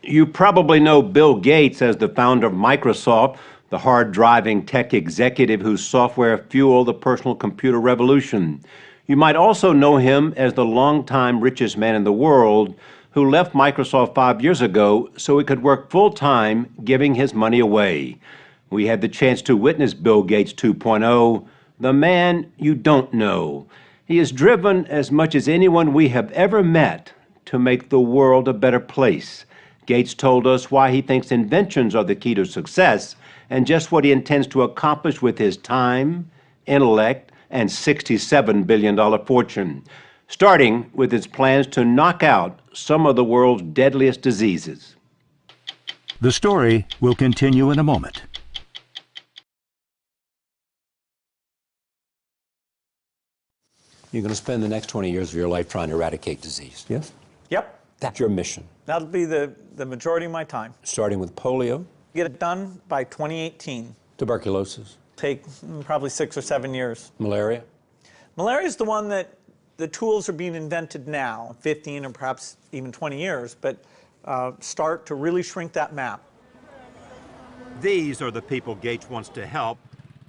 You probably know Bill Gates as the founder of Microsoft, the hard-driving tech executive whose software fueled the personal computer revolution. You might also know him as the longtime richest man in the world who left Microsoft 5 years ago so he could work full-time giving his money away. We had the chance to witness Bill Gates 2.0, the man you don't know. He is driven as much as anyone we have ever met to make the world a better place. Gates told us why he thinks inventions are the key to success and just what he intends to accomplish with his time, intellect, and $67 billion fortune, starting with his plans to knock out some of the world's deadliest diseases. The story will continue in a moment. You're going to spend the next 20 years of your life trying to eradicate disease, yes? Yep. That's your mission. That'll be the majority of my time. Starting with polio. Get it done by 2018. Tuberculosis. Take probably 6 or 7 years. Malaria. Malaria is the one that the tools are being invented now, 15 or perhaps even 20 years, but start to really shrink that map. These are the people Gates wants to help.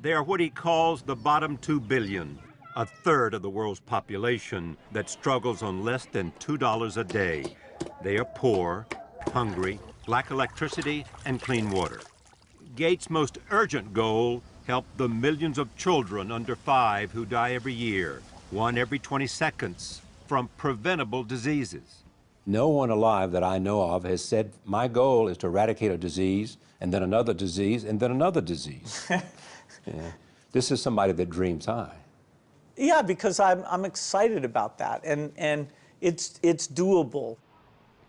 They are what he calls the bottom 2 billion, a third of the world's population that struggles on less than $2 a day. They are poor, hungry, lack electricity and clean water. Gates' most urgent goal: help the millions of children under 5 who die every year, 1 every 20 seconds, from preventable diseases. No one alive that I know of has said, my goal is to eradicate a disease, and then another disease, and then another disease. Yeah. This is somebody that dreams high. Yeah, because I'm excited about that, and it's doable.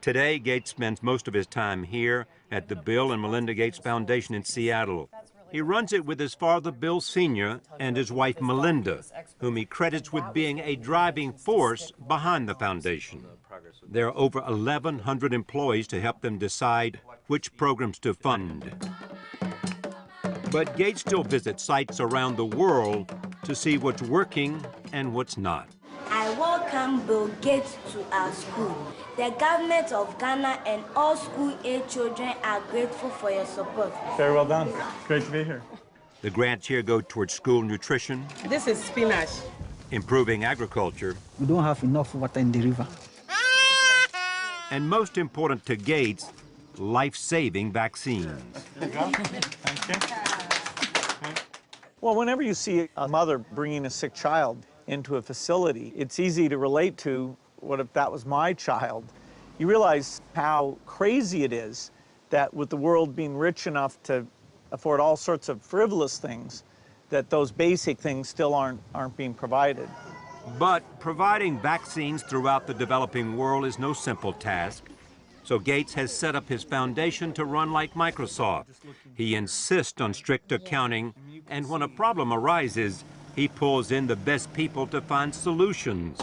Today, Gates spends most of his time here at the Bill and Melinda Gates Foundation in Seattle. He runs it with his father, Bill Sr., and his wife, Melinda, whom he credits with being a driving force behind the foundation. There are over 1,100 employees to help them decide which programs to fund. But Gates still visits sites around the world to see what's working and what's not. I welcome Bill Gates to our school. The government of Ghana and all school-age children are grateful for your support. Very well done. Great to be here. The grants here go towards school nutrition. This is spinach. Improving agriculture. We don't have enough water in the river. And most important to Gates, life-saving vaccines. There you go. Thank you. Well, whenever you see a mother bringing a sick child into a facility, it's easy to relate to, what if that was my child? You realize how crazy it is that with the world being rich enough to afford all sorts of frivolous things, that those basic things still aren't being provided. But providing vaccines throughout the developing world is no simple task. So Gates has set up his foundation to run like Microsoft. He insists on strict accounting, and when a problem arises, he pulls in the best people to find solutions.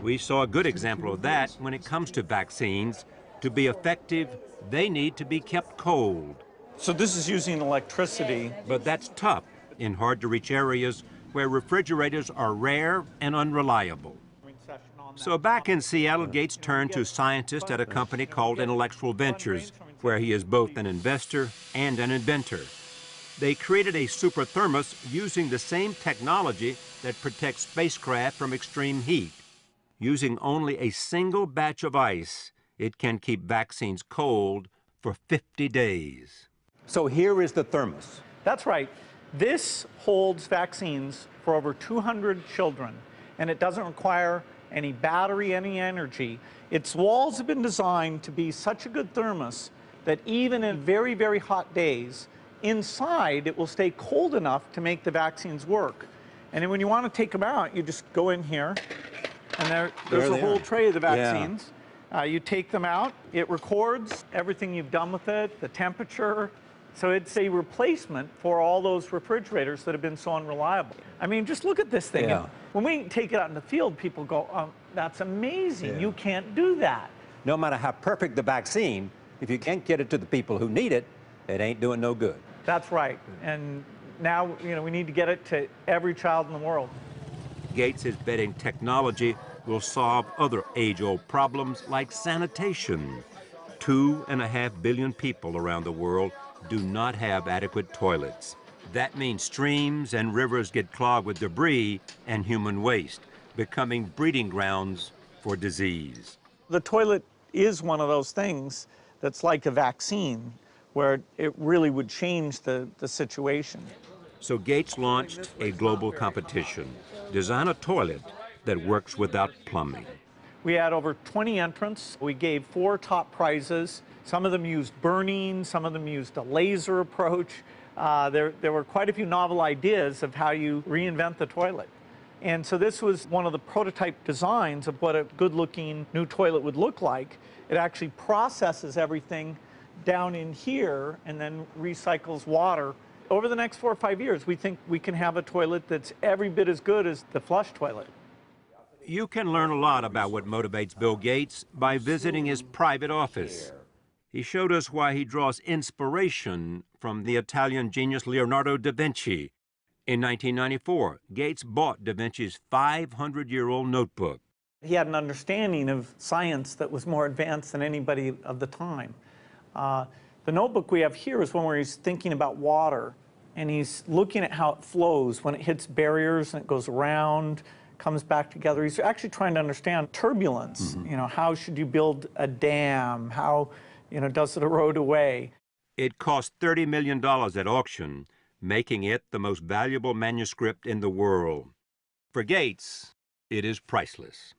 We saw a good example of that when it comes to vaccines. To be effective, they need to be kept cold. So this is using electricity. But that's tough in hard-to-reach areas where refrigerators are rare and unreliable. So back in Seattle, Gates turned to scientists at a company called Intellectual Ventures, where he is both an investor and an inventor. They created a super thermos using the same technology that protects spacecraft from extreme heat. Using only a single batch of ice, it can keep vaccines cold for 50 days. So here is the thermos. That's right. This holds vaccines for over 200 children, and it doesn't require any battery, any energy. Its walls have been designed to be such a good thermos that even in very, very hot days, inside it will stay cold enough to make the vaccines work. And then when you want to take them out, you just go in here, and there's a whole tray of the vaccines. Yeah. You take them out, it records everything you've done with it, the temperature. So it's a replacement for all those refrigerators that have been so unreliable. I mean, just look at this thing. Yeah. When we take it out in the field, people go, oh, that's amazing. Yeah. You can't do that. No matter how perfect the vaccine, if you can't get it to the people who need it, it ain't doing no good. That's right. And now, we need to get it to every child in the world. Gates is betting technology will solve other age-old problems like sanitation. 2.5 billion people around the world do not have adequate toilets. That means streams and rivers get clogged with debris and human waste, becoming breeding grounds for disease. The toilet is one of those things that's like a vaccine, where it really would change the situation. So Gates launched a global competition, Design a Toilet that works without plumbing. We had over 20 entrants. We gave 4 top prizes. Some of them used burning, some of them used a laser approach. There were quite a few novel ideas of how you reinvent the toilet. And so this was one of the prototype designs of what a good-looking new toilet would look like. It actually processes everything down in here and then recycles water. Over the next 4 or 5 years, we think we can have a toilet that's every bit as good as the flush toilet. You can learn a lot about what motivates Bill Gates by visiting his private office. He showed us why he draws inspiration from the Italian genius Leonardo da Vinci. In 1994, Gates bought da Vinci's 500-year-old notebook. He had an understanding of science that was more advanced than anybody of the time. The notebook we have here is one where he's thinking about water, and he's looking at how it flows when it hits barriers and it goes around, comes back together. He's actually trying to understand turbulence. You know, how should you build a dam? How, does it erode away? It cost $30 million at auction, making it the most valuable manuscript in the world. For Gates, it is priceless.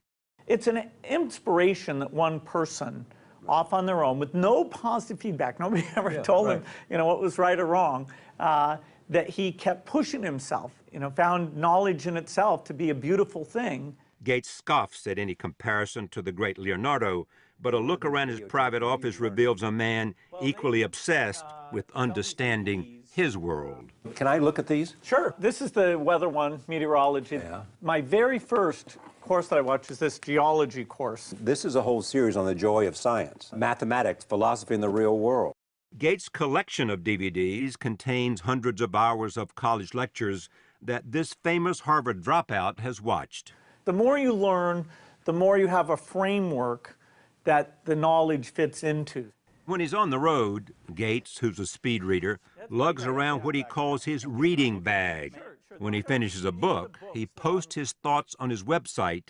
It's an inspiration that one person, off on their own, with no positive feedback, nobody ever told him, what was right or wrong, that he kept pushing himself, found knowledge in itself to be a beautiful thing. Gates scoffs at any comparison to the great Leonardo, but a look around his private office reveals a man equally obsessed with understanding his world. Can I look at these? Sure. This is the weather one, meteorology. Yeah. My very first course that I watched is this geology course. This is a whole series on the joy of science, mathematics, philosophy in the real world. Gates' collection of DVDs contains hundreds of hours of college lectures that this famous Harvard dropout has watched. The more you learn, the more you have a framework that the knowledge fits into. When he's on the road, Gates, who's a speed reader, lugs around what he calls his reading bag. When he finishes a book, he posts his thoughts on his website,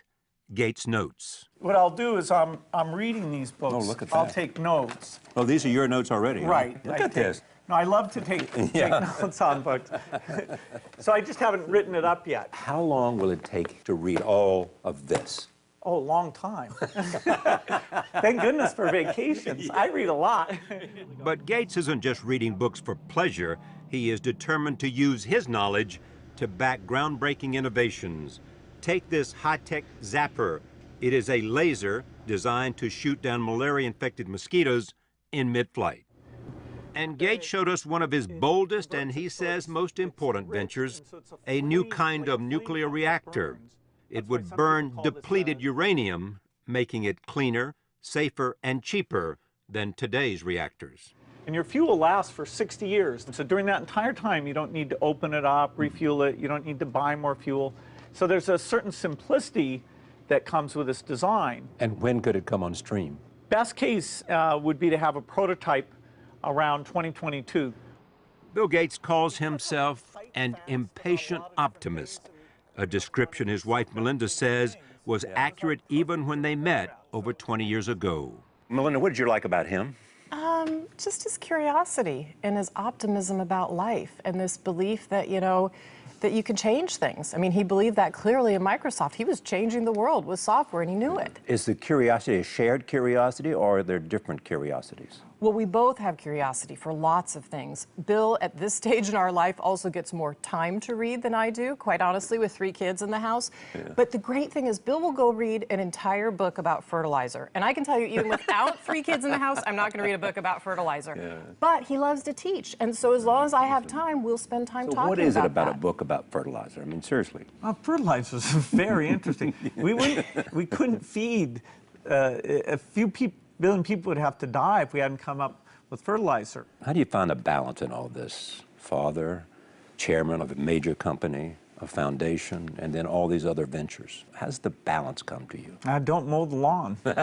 Gates Notes. What I'll do is I'm reading these books. Oh, look at I'll that. take notes. Oh, these are your notes already. huh? Right. Look at this. No, I love to take notes on books. So I just haven't written it up yet. How long will it take to read all of this? Oh, a long time. Thank goodness for vacations. I read a lot. But Gates isn't just reading books for pleasure. He is determined to use his knowledge to back groundbreaking innovations. Take this high-tech zapper. It is a laser designed to shoot down malaria-infected mosquitoes in mid-flight. And Gates showed us one of his boldest and, he says, most important ventures, a new kind of nuclear reactor. It would burn depleted uranium, making it cleaner, safer, and cheaper than today's reactors. And your fuel lasts for 60 years. So during that entire time, you don't need to open it up, refuel it. You don't need to buy more fuel. So there's a certain simplicity that comes with this design. And when could it come on stream? Best case would be to have a prototype around 2022. Bill Gates calls himself an impatient optimist, a description his wife Melinda says was accurate even when they met over 20 years ago. Melinda, what did you like about him? Just his curiosity and his optimism about life and this belief that, that you can change things. I mean, he believed that clearly in Microsoft. He was changing the world with software, and he knew it. Is the curiosity a shared curiosity, or are there different curiosities? Well, we both have curiosity for lots of things. Bill, at this stage in our life, also gets more time to read than I do, quite honestly, with 3 kids in the house. Yeah. But the great thing is Bill will go read an entire book about fertilizer. And I can tell you, even without 3 kids in the house, I'm not going to read a book about fertilizer. Yeah. But he loves to teach. And so as long as I have time, we'll spend time talking about that. What is it about a book about fertilizer? I mean, seriously. Fertilizer is very interesting. We couldn't feed a few billion people would have to die if we hadn't come up with fertilizer. How do you find a balance in all this? Father, chairman of a major company, a foundation, and then all these other ventures. How does the balance come to you? I don't mow the lawn. You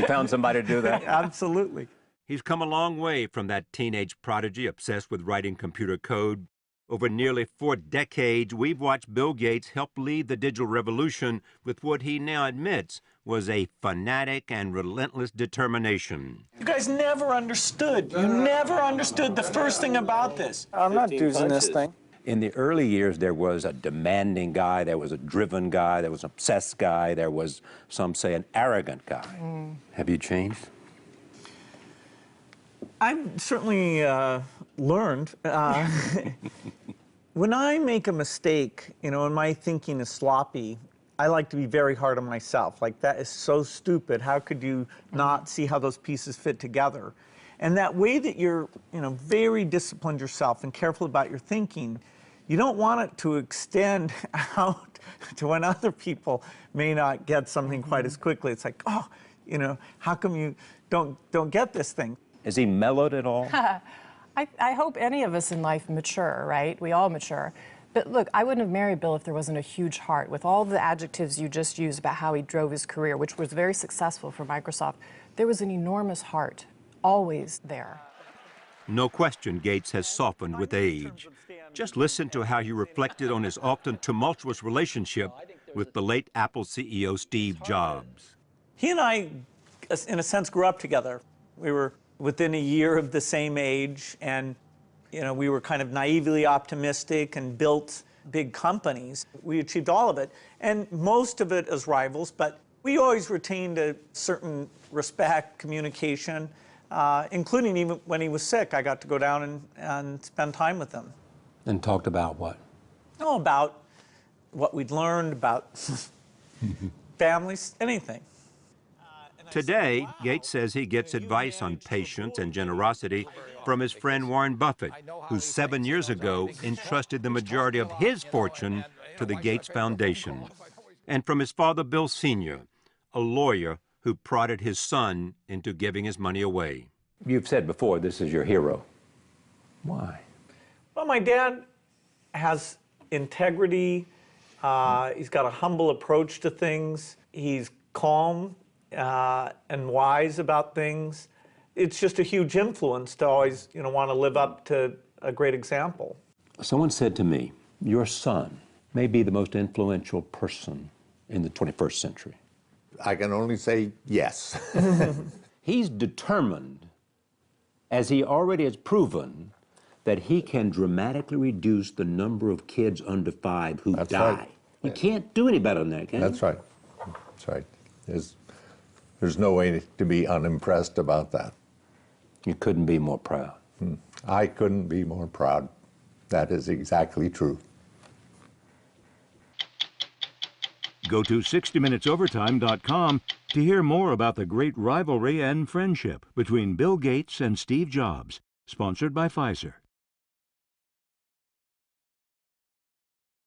found somebody to do that? Absolutely. He's come a long way from that teenage prodigy obsessed with writing computer code. Over nearly 4 decades, we've watched Bill Gates help lead the digital revolution with what he now admits was a fanatic and relentless determination. You guys never understood. You never understood the first thing about this. I'm not using this thing. In the early years, there was a demanding guy, there was a driven guy, there was an obsessed guy, there was, some say, an arrogant guy. Have you changed? I've certainly learned. When I make a mistake, you know, and my thinking is sloppy, I like to be very hard on myself. Like, that is so stupid. How could you not see how those pieces fit together? And that way that you're, you know, very disciplined yourself and careful about your thinking, you don't want it to extend out to when other people may not get something quite as quickly. It's like, oh, you know, how come you don't get this thing? Is he mellowed at all? I hope any of us in life mature, right? We all mature. But look, I wouldn't have married Bill if there wasn't a huge heart. With all the adjectives you just used about how he drove his career, which was very successful for Microsoft, there was an enormous heart, always there. No question Gates has softened with age. Just listen to how he reflected on his often tumultuous relationship with the late Apple CEO Steve Jobs. He and I, in a sense, grew up together. We were within a year of the same age, and you know, we were kind of naively optimistic and built big companies. We achieved all of it, and most of it as rivals, but we always retained a certain respect, communication, including even when he was sick. I got to go down and spend time with him. And talked about what? Oh, about what we'd learned, about families, anything. Today, Gates says he gets advice on patience and generosity from his friend Warren Buffett, who 7 years ago entrusted the majority of his fortune to the Gates Foundation, and from his father, Bill Sr., a lawyer who prodded his son into giving his money away. You've said before this is your hero. Why? Well, my dad has integrity. He's got a humble approach to things. He's calm and wise about things. It's just a huge influence to always, you know, want to live up to a great example. Someone said to me, your son may be the most influential person in the 21st century. I can only say yes. He's determined, as he already has proven, that he can dramatically reduce the number of kids under 5 who die. Right. You can't do any better than that, can you? That's right. That's right. There's no way to be unimpressed about that. You couldn't be more proud. I couldn't be more proud. That is exactly true. Go to 60minutesovertime.com to hear more about the great rivalry and friendship between Bill Gates and Steve Jobs, sponsored by Pfizer.